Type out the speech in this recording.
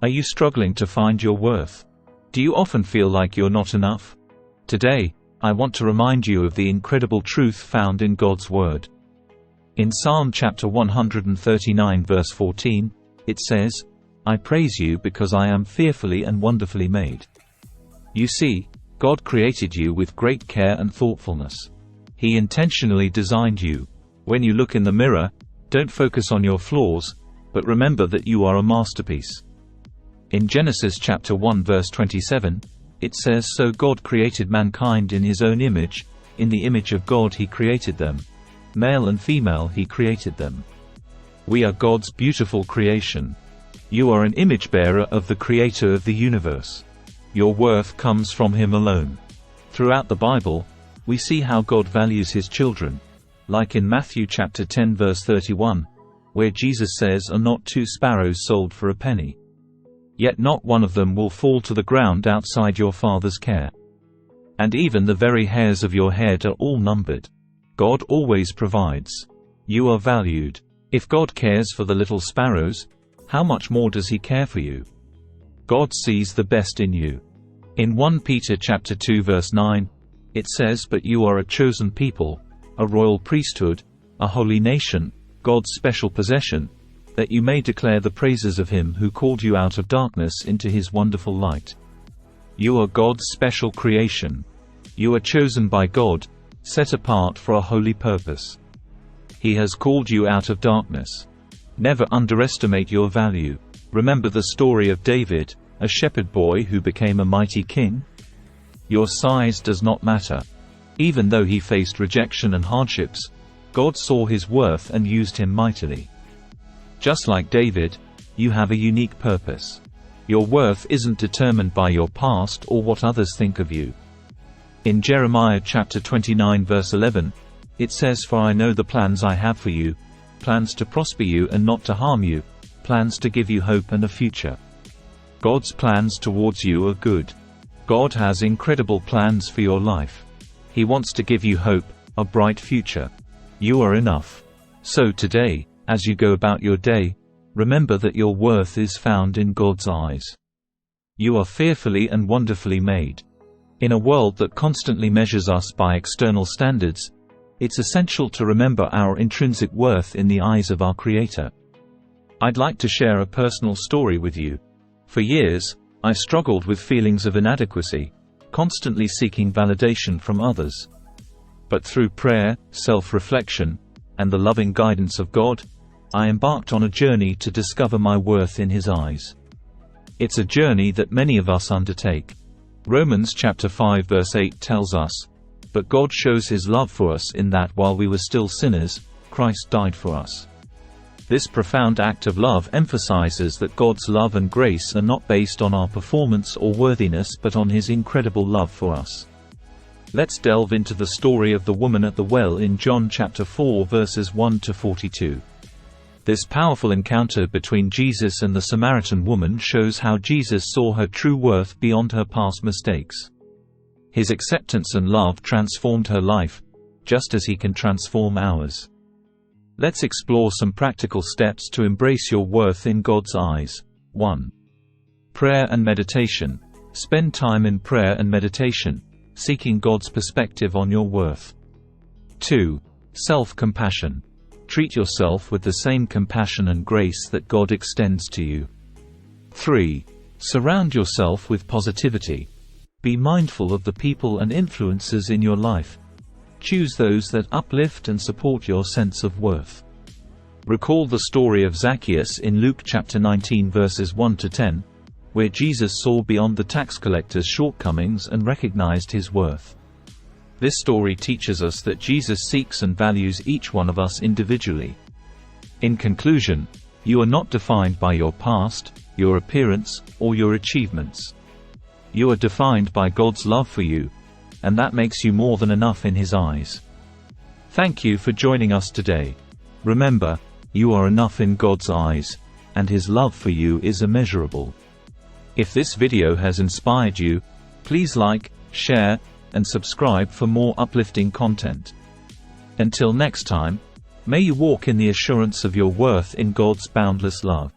Are you struggling to find your worth? Do you often feel like you're not enough? Today, I want to remind you of the incredible truth found in God's Word. In Psalm chapter 139 verse 14, it says, "I praise you because I am fearfully and wonderfully made." You see, God created you with great care and thoughtfulness. He intentionally designed you. When you look in the mirror, don't focus on your flaws, but remember that you are a masterpiece. In Genesis chapter 1 verse 27, it says, "So God created mankind in his own image, in the image of God he created them. Male and female he created them." We are God's beautiful creation. You are an image bearer of the Creator of the universe. Your worth comes from Him alone. Throughout the Bible, we see how God values His children, like in Matthew chapter 10 verse 31, where Jesus says, "Are not 2 sparrows sold for a penny? Yet not one of them will fall to the ground outside your Father's care. And even the very hairs of your head are all numbered." God always provides. You are valued. If God cares for the little sparrows, how much more does He care for you? God sees the best in you. In 1 Peter chapter 2 verse 9, it says, "But you are a chosen people, a royal priesthood, a holy nation, God's special possession, that you may declare the praises of Him who called you out of darkness into His wonderful light." You are God's special creation. You are chosen by God, set apart for a holy purpose. He has called you out of darkness. Never underestimate your value. Remember the story of David, a shepherd boy who became a mighty king? Your size does not matter. Even though he faced rejection and hardships, God saw his worth and used him mightily. Just like David, you have a unique purpose. Your worth isn't determined by your past or what others think of you. In Jeremiah chapter 29 verse 11, it says, "For I know the plans I have for you, plans to prosper you and not to harm you, plans to give you hope and a future." God's plans towards you are good. God has incredible plans for your life. He wants to give you hope, a bright future. You are enough. So today, as you go about your day, remember that your worth is found in God's eyes. You are fearfully and wonderfully made. In a world that constantly measures us by external standards, it's essential to remember our intrinsic worth in the eyes of our Creator. I'd like to share a personal story with you. For years, I struggled with feelings of inadequacy, constantly seeking validation from others. But through prayer, self-reflection, and the loving guidance of God, I embarked on a journey to discover my worth in His eyes. It's a journey that many of us undertake. Romans chapter 5 verse 8 tells us, "But God shows His love for us in that while we were still sinners, Christ died for us." This profound act of love emphasizes that God's love and grace are not based on our performance or worthiness but on His incredible love for us. Let's delve into the story of the woman at the well in John chapter 4 verses 1 to 42. This powerful encounter between Jesus and the Samaritan woman shows how Jesus saw her true worth beyond her past mistakes. His acceptance and love transformed her life, just as He can transform ours. Let's explore some practical steps to embrace your worth in God's eyes. 1. Prayer and meditation. Spend time in prayer and meditation, seeking God's perspective on your worth. 2. Self-compassion. Treat yourself with the same compassion and grace that God extends to you. 3. Surround yourself with positivity. Be mindful of the people and influences in your life. Choose those that uplift and support your sense of worth. Recall the story of Zacchaeus in Luke chapter 19 verses 1 to 10, where Jesus saw beyond the tax collector's shortcomings and recognized his worth. This story teaches us that Jesus seeks and values each one of us individually. In conclusion, you are not defined by your past, your appearance, or your achievements. You are defined by God's love for you, and that makes you more than enough in His eyes. Thank you for joining us today. Remember, you are enough in God's eyes, and His love for you is immeasurable. If this video has inspired you, please like, share, and subscribe for more uplifting content. Until next time, may you walk in the assurance of your worth in God's boundless love.